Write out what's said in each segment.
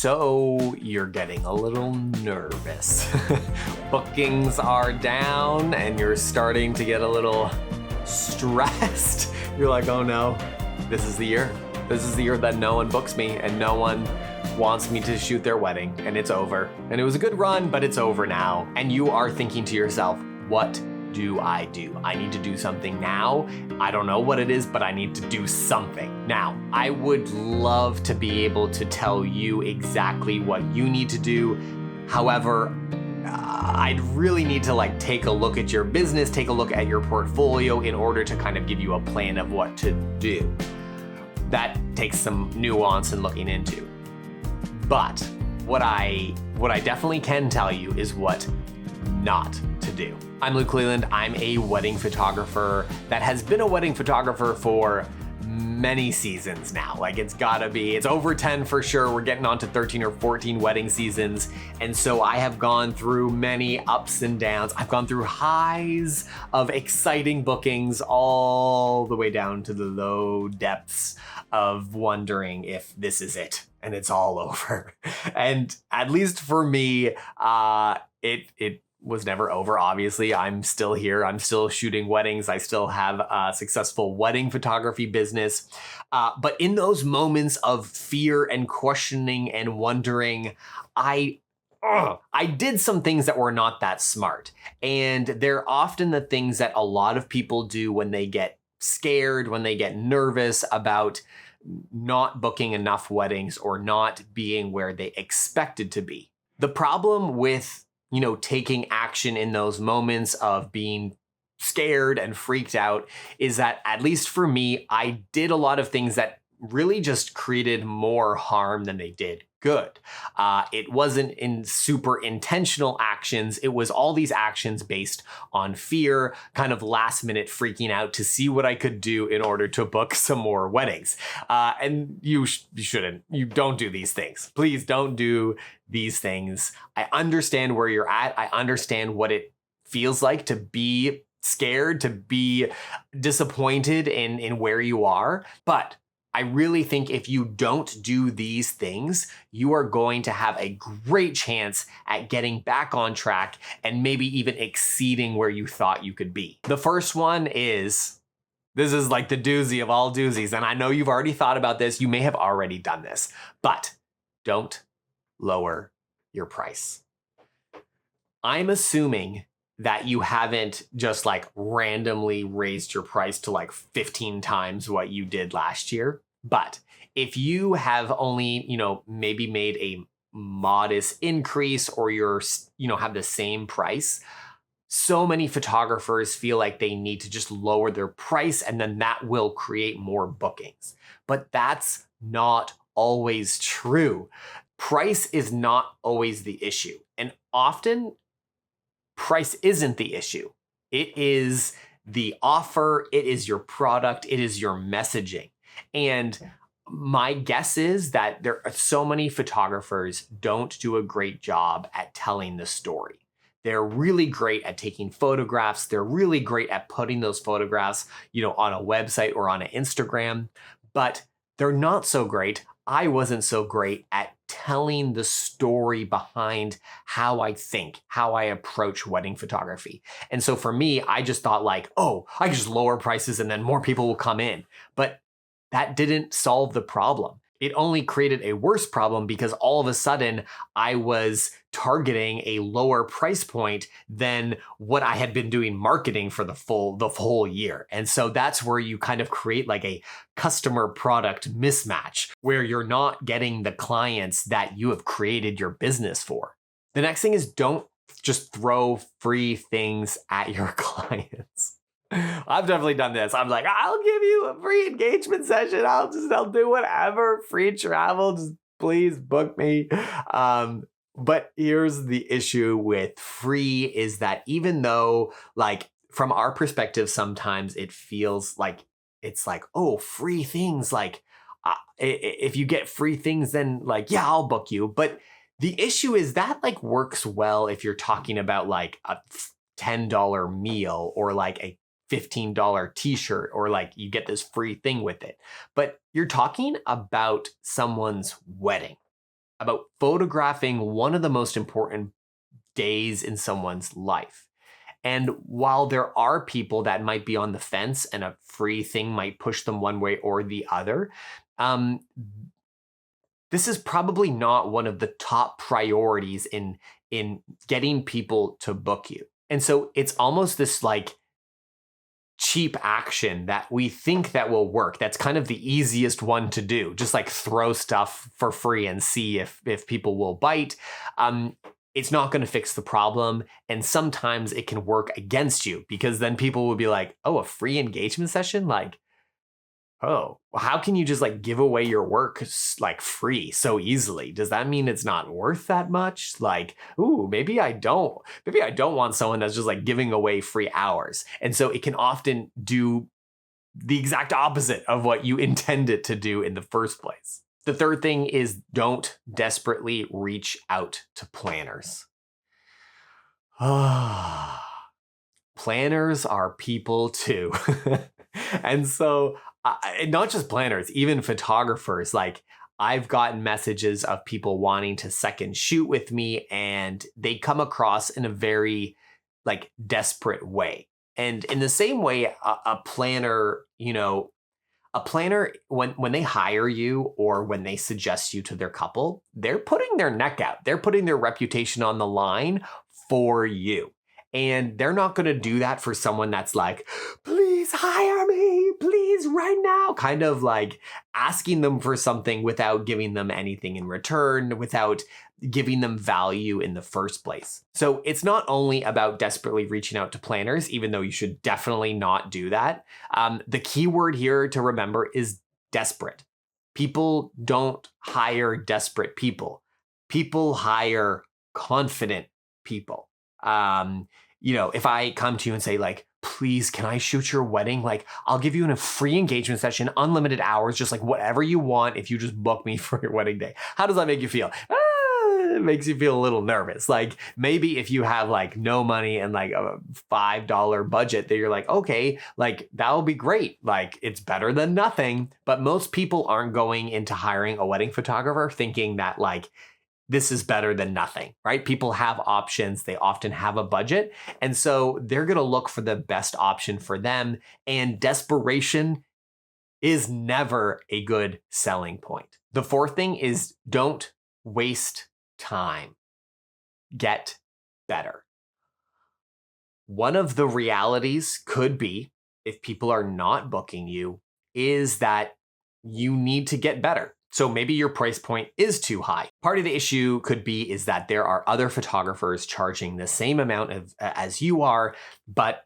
So you're getting a little nervous. Bookings are down and you're starting to get a little stressed. You're like, oh no, this is the year. This is the year that no one books me and no one wants me to shoot their wedding, and it's over. And it was a good run, but it's over now. And you are thinking to yourself, what do? I need to do something now. I don't know what it is, but I need to do something. Now, I would love to be able to tell you exactly what you need to do. However, I'd really need to take a look at your business, take a look at your portfolio in order to kind of give you a plan of what to do. That takes some nuance and looking into. But what I definitely can tell you is what not to do. I'm Luke Leland. I'm a wedding photographer that has been a wedding photographer for many seasons now. It's over 10 for sure. We're getting on to 13 or 14 wedding seasons. And so I have gone through many ups and downs. I've gone through highs of exciting bookings all the way down to the low depths of wondering if this is it and it's all over. And at least for me, it was never over. Obviously, I'm still here. I'm still shooting weddings. I still have a successful wedding photography business. But in those moments of fear and questioning and wondering, I did some things that were not that smart. And they're often the things that a lot of people do when they get scared, when they get nervous about not booking enough weddings or not being where they expected to be. The problem with taking action in those moments of being scared and freaked out is that, at least for me, I did a lot of things that really just created more harm than they did good. It wasn't in super intentional actions. It was all these actions based on fear, kind of last minute freaking out to see what I could do in order to book some more weddings. And you shouldn't. You don't do these things. Please don't do these things. I understand where you're at. I understand what it feels like to be scared, to be disappointed in where you are. But I really think if you don't do these things, you are going to have a great chance at getting back on track and maybe even exceeding where you thought you could be. The first one is, this is like the doozy of all doozies, and I know you've already thought about this. You may have already done this, but don't lower your price. I'm assuming that you haven't just randomly raised your price to 15 times what you did last year. But if you have only, maybe made a modest increase, or you're, have the same price, so many photographers feel like they need to just lower their price and then that will create more bookings. But that's not always true. Price is not always the issue. And often price isn't the issue. It is the offer, it is your product, it is your messaging. And my guess is that there are so many photographers don't do a great job at telling the story. They're really great at taking photographs. They're really great at putting those photographs, on a website or on an Instagram, but they're not so great. I wasn't so great at telling the story behind how I think, how I approach wedding photography. And so for me, I just thought I can just lower prices and then more people will come in. But that didn't solve the problem. It only created a worse problem because all of a sudden I was targeting a lower price point than what I had been doing marketing for the whole year. And so that's where you kind of create a customer product mismatch where you're not getting the clients that you have created your business for. The next thing is, don't just throw free things at your clients. I've definitely done this. I'm I'll give you a free engagement session. I'll do whatever. Free travel. Just please book me. But here's the issue with free is that even though from our perspective, sometimes it feels it's oh, free things. If you get free things, then yeah, I'll book you. But the issue is that works well if you're talking about a $10 meal or a $15 t-shirt, or you get this free thing with it. But you're talking about someone's wedding. about photographing one of the most important days in someone's life. And while there are people that might be on the fence and a free thing might push them one way or the other, um, this is probably not one of the top priorities in getting people to book you. And so it's almost this like cheap action that we think that will work. That's kind of the easiest one to do. Just like throw stuff for free and see if people will bite. It's not going to fix the problem. And sometimes it can work against you because then people will be like, oh, a free engagement session? Like, oh, how can you just like give away your work like free so easily? Does that mean it's not worth that much? Like, ooh, maybe I don't want someone that's just like giving away free hours. And so it can often do the exact opposite of what you intend it to do in the first place. The third thing is don't desperately reach out to planners. Planners are people too. And so not just planners, even photographers, like I've gotten messages of people wanting to second shoot with me and they come across in a very like desperate way. And in the same way, a planner, a planner, when they hire you or when they suggest you to their couple, they're putting their neck out. They're putting their reputation on the line for you. And they're not going to do that for someone that's like, please hire me, please right now. Kind of like asking them for something without giving them anything in return, without giving them value in the first place. So it's not only about desperately reaching out to planners, even though you should definitely not do that. The key word here to remember is desperate. People don't hire desperate people. People hire confident people. If I come to you and say like, please, can I shoot your wedding? Like, I'll give you a free engagement session, unlimited hours, just like whatever you want if you just book me for your wedding day. How does that make you feel? It makes you feel a little nervous. Like maybe if you have like no money and like a $5 budget that you're like, okay, like that'll be great. Like it's better than nothing. But most people aren't going into hiring a wedding photographer thinking that like, this is better than nothing, right? People have options. They often have a budget. And so they're going to look for the best option for them. And desperation is never a good selling point. The fourth thing is don't waste time. Get better. One of the realities could be, if people are not booking you, is that you need to get better. So maybe your price point is too high. Part of the issue could be is that there are other photographers charging the same amount as you are, but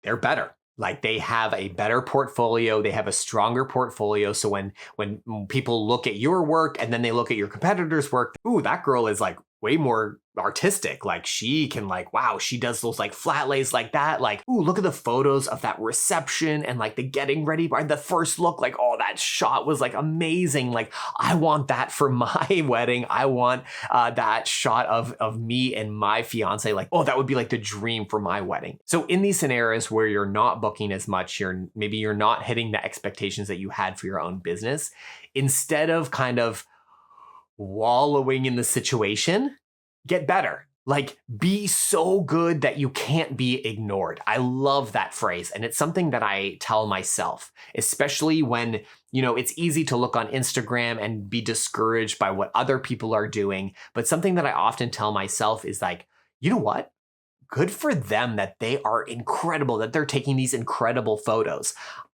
they're better. Like they have a better portfolio, they have a stronger portfolio. So when people look at your work and then they look at your competitors' work, ooh, that girl is like way more artistic. Like she can like, wow, she does those like flat lays like that. Like, ooh, look at the photos of that reception and like the getting ready by the first look. Like, oh, that shot was like amazing. Like I want that for my wedding. I want that shot of me and my fiance. Like, oh, that would be like the dream for my wedding. So in these scenarios where you're not booking as much, maybe you're not hitting the expectations that you had for your own business, instead of kind of wallowing in the situation, get better. Like be so good that you can't be ignored. I love that phrase. And it's something that I tell myself, especially when, it's easy to look on Instagram and be discouraged by what other people are doing. But something that I often tell myself is like, you know what? Good for them that they are incredible, that they're taking these incredible photos.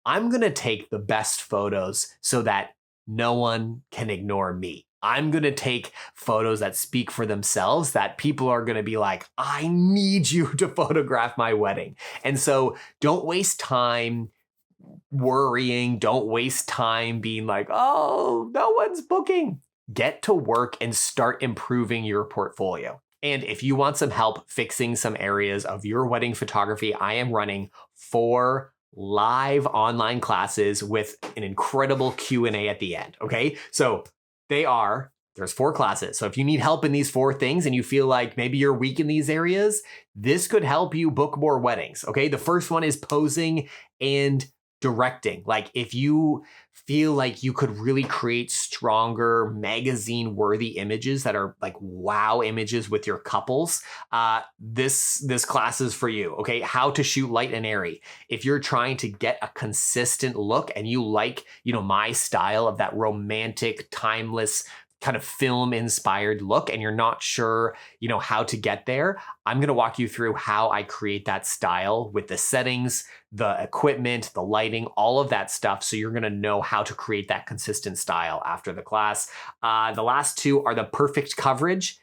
I'm going to take the best photos so that no one can ignore me. I'm going to take photos that speak for themselves, that people are going to be like, I need you to photograph my wedding. And so don't waste time worrying. Don't waste time being like, oh, no one's booking. Get to work and start improving your portfolio. And if you want some help fixing some areas of your wedding photography, I am running 4 live online classes with an incredible Q&A at the end. Okay, so there's 4 classes. So if you need help in these 4 things and you feel like maybe you're weak in these areas, this could help you book more weddings. Okay, the first one is posing and directing. Like if you feel like you could really create stronger magazine worthy images that are like wow images with your couples, this class is for you. Okay, how to shoot light and airy. If you're trying to get a consistent look and you like, my style of that romantic, timeless kind of film inspired look, and you're not sure, how to get there, I'm going to walk you through how I create that style with the settings, the equipment, the lighting, all of that stuff. So you're going to know how to create that consistent style after the class. The last two are the perfect coverage.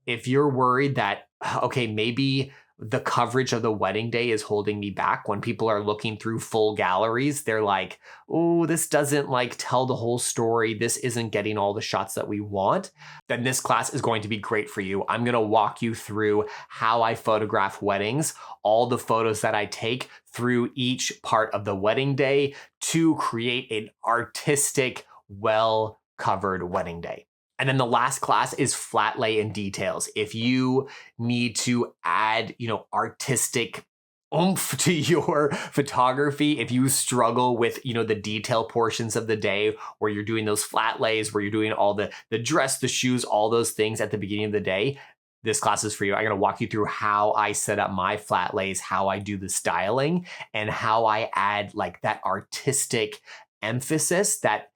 If you're worried that, okay, maybe the coverage of the wedding day is holding me back. When people are looking through full galleries, they're like, oh, this doesn't like tell the whole story. This isn't getting all the shots that we want. Then this class is going to be great for you. I'm going to walk you through how I photograph weddings, all the photos that I take through each part of the wedding day to create an artistic, well-covered wedding day. And then the last class is flat lay and details. If you need to add, artistic oomph to your photography, if you struggle with, the detail portions of the day where you're doing those flat lays, where you're doing all the dress, the shoes, all those things at the beginning of the day, this class is for you. I'm going to walk you through how I set up my flat lays, how I do the styling, and how I add like that artistic emphasis that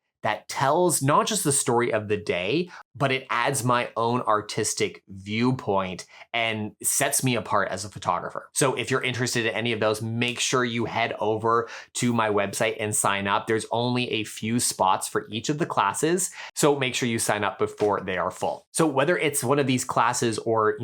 tells not just the story of the day, but it adds my own artistic viewpoint and sets me apart as a photographer. So if you're interested in any of those, make sure you head over to my website and sign up. There's only a few spots for each of the classes, so make sure you sign up before they are full. So whether it's one of these classes or,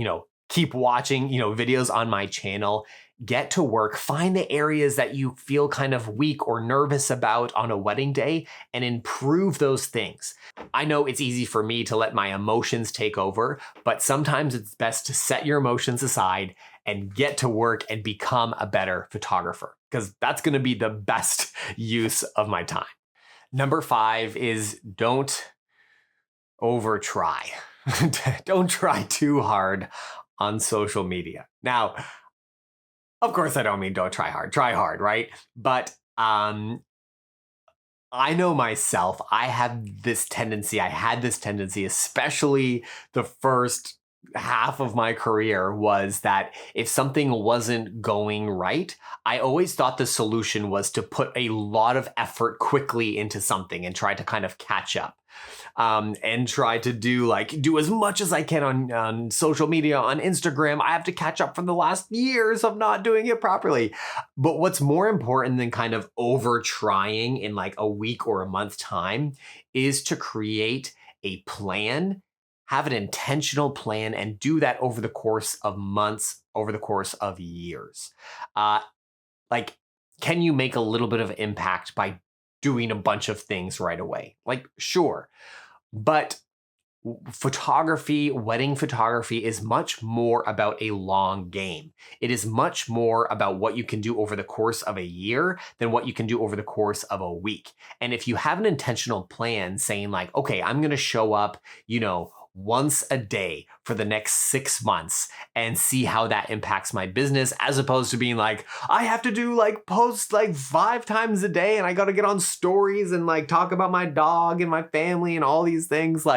keep watching, videos on my channel, get to work, find the areas that you feel kind of weak or nervous about on a wedding day and improve those things. I know it's easy for me to let my emotions take over, but sometimes it's best to set your emotions aside and get to work and become a better photographer, because that's going to be the best use of my time. Number 5 is don't over try. Don't try too hard on social media. Now, of course, I don't mean don't try hard, right? But I know myself, I had this tendency, especially the first half of my career, was that if something wasn't going right, I always thought the solution was to put a lot of effort quickly into something and try to kind of catch up. And try to do as much as I can on social media, on Instagram. I have to catch up from the last years of not doing it properly. But what's more important than kind of over trying in like a week or a month time is to create a plan, have an intentional plan, and do that over the course of months, over the course of years. Can you make a little bit of impact by doing a bunch of things right away? Like, sure. But wedding photography is much more about a long game. It is much more about what you can do over the course of a year than what you can do over the course of a week. And if you have an intentional plan saying like, okay, I'm going to show up, once a day for the next 6 months and see how that impacts my business, as opposed to being like, I have to do post 5 times a day and I got to get on stories and talk about my dog and my family and all these things.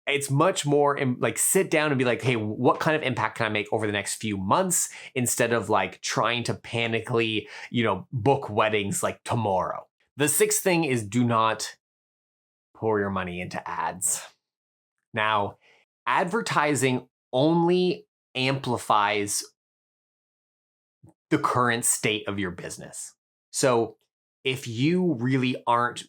It's much more sit down and be like, hey, what kind of impact can I make over the next few months, instead of trying to panically, book weddings tomorrow. The 6th thing is do not pour your money into ads. Now, advertising only amplifies the current state of your business. So if you really aren't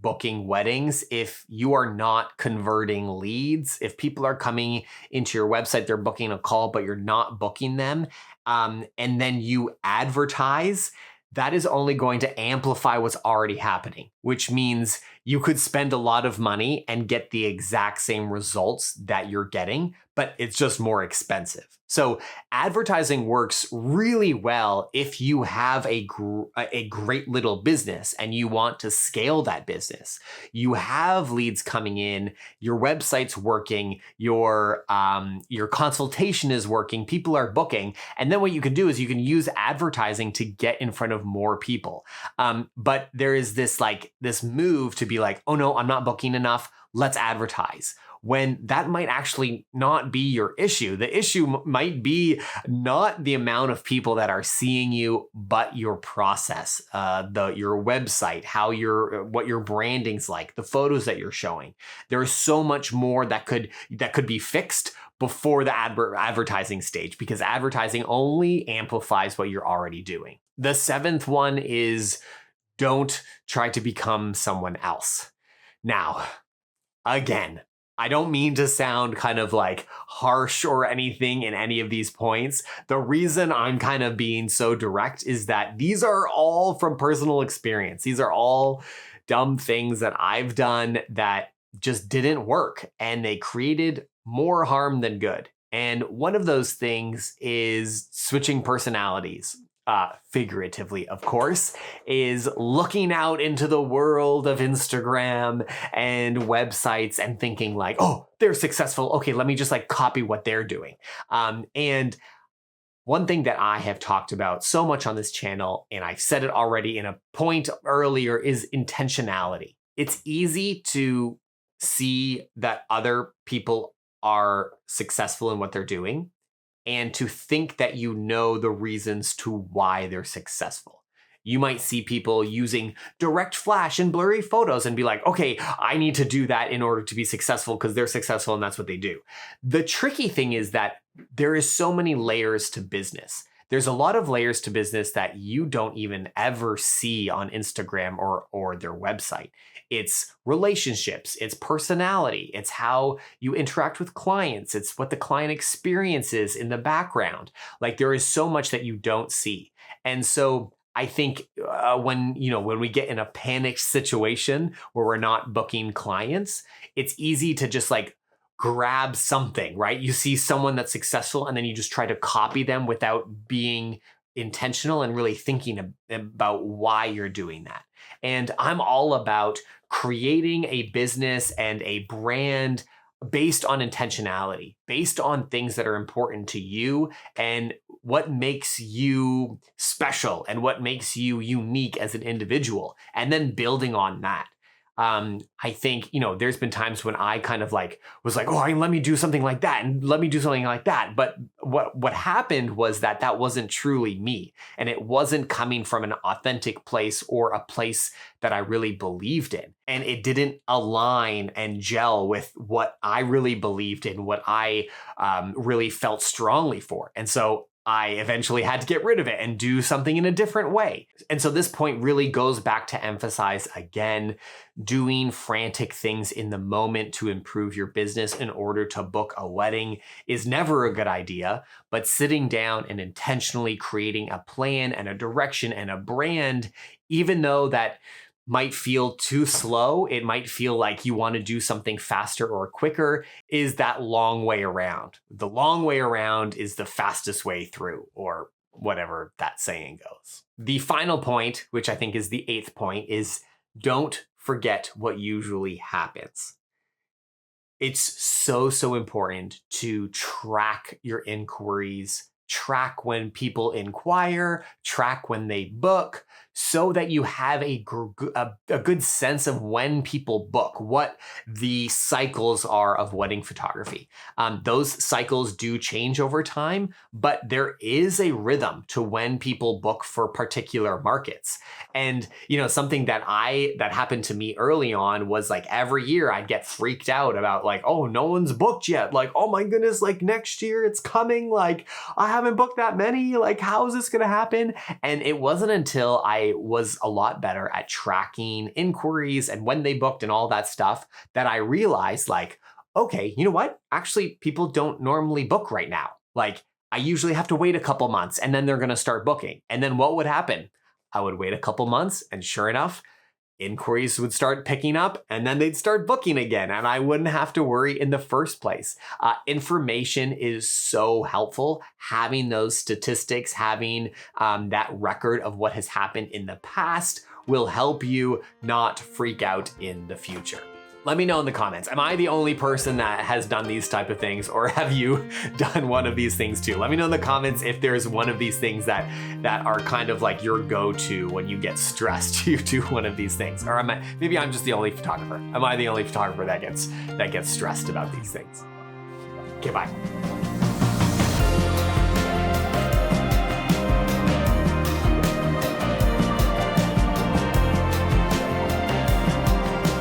booking weddings, if you are not converting leads, if people are coming into your website, they're booking a call, but you're not booking them, and then you advertise, that is only going to amplify what's already happening. which means you could spend a lot of money and get the exact same results that you're getting, but it's just more expensive. So advertising works really well if you have a great little business and you want to scale that business. You have leads coming in, your website's working, your consultation is working, people are booking, and then what you can do is you can use advertising to get in front of more people. But there is this move to be like, oh no, I'm not booking enough, let's advertise. When that might actually not be your issue. The issue might be not the amount of people that are seeing you, but your process, your website, what your branding's like, the photos that you're showing. There's so much more that could be fixed before the advertising stage, because advertising only amplifies what you're already doing. The seventh one is don't try to become someone else. Now, again, I don't mean to sound kind of like harsh or anything in any of these points. The reason I'm kind of being so direct is that these are all from personal experience. These are all dumb things that I've done that just didn't work, and they created more harm than good. And one of those things is switching personalities. Figuratively, of course, is looking out into the world of Instagram and websites and thinking like, oh, they're successful. Okay, let me just copy what they're doing. And one thing that I have talked about so much on this channel, and I've said it already in a point earlier, is intentionality. It's easy to see that other people are successful in what they're doing, and to think that you know the reasons to why they're successful. You might see people using direct flash and blurry photos and be like, okay, I need to do that in order to be successful because they're successful and that's what they do. The tricky thing is that there is so many layers to business. There's a lot of layers to business that you don't even ever see on Instagram or their website. It's relationships, it's personality, it's how you interact with clients, it's what the client experience is in the background. There is so much that you don't see. And so I think when we get in a panicked situation where we're not booking clients, it's easy to just grab something, right? You see someone that's successful and then you just try to copy them without being intentional and really thinking about why you're doing that. And I'm all about creating a business and a brand based on intentionality, based on things that are important to you and what makes you special and what makes you unique as an individual, and then building on that. I think, there's been times when I kind of was like, oh, let me do something like that and let me do something like that. But what happened was that wasn't truly me, and it wasn't coming from an authentic place or a place that I really believed in. And it didn't align and gel with what I really believed in, what I really felt strongly for. And so I eventually had to get rid of it and do something in a different way. And so this point really goes back to emphasize, again, doing frantic things in the moment to improve your business in order to book a wedding is never a good idea. But sitting down and intentionally creating a plan and a direction and a brand, even though that might feel too slow, it might feel like you want to do something faster or quicker, is that long way around. The long way around is the fastest way through, or whatever that saying goes. The final point, which I think is the eighth point, is don't forget what usually happens. It's so important to track your inquiries, track when people inquire, track when they book, so that you have a good sense of when people book, what the cycles are of wedding photography. Those cycles do change over time, but there is a rhythm to when people book for particular markets. And something that happened to me early on was every year I'd get freaked out about oh, no one's booked yet. Oh my goodness, next year it's coming. I haven't booked that many. How is this going to happen? And it wasn't until I was a lot better at tracking inquiries and when they booked and all that stuff that I realized okay, you know what? Actually, people don't normally book right now. I usually have to wait a couple months and then they're going to start booking. And then what would happen? I would wait a couple months and sure enough, inquiries would start picking up, and then they'd start booking again, and I wouldn't have to worry in the first place. Information is so helpful. Having those statistics, having that record of what has happened in the past will help you not freak out in the future. Let me know in the comments, am I the only person that has done these type of things, or have you done one of these things too? Let me know in the comments if there's one of these things that are kind of like your go-to when you get stressed. You do one of these things, or maybe I'm just the only photographer. Am I the only photographer that gets stressed about these things? Okay, bye.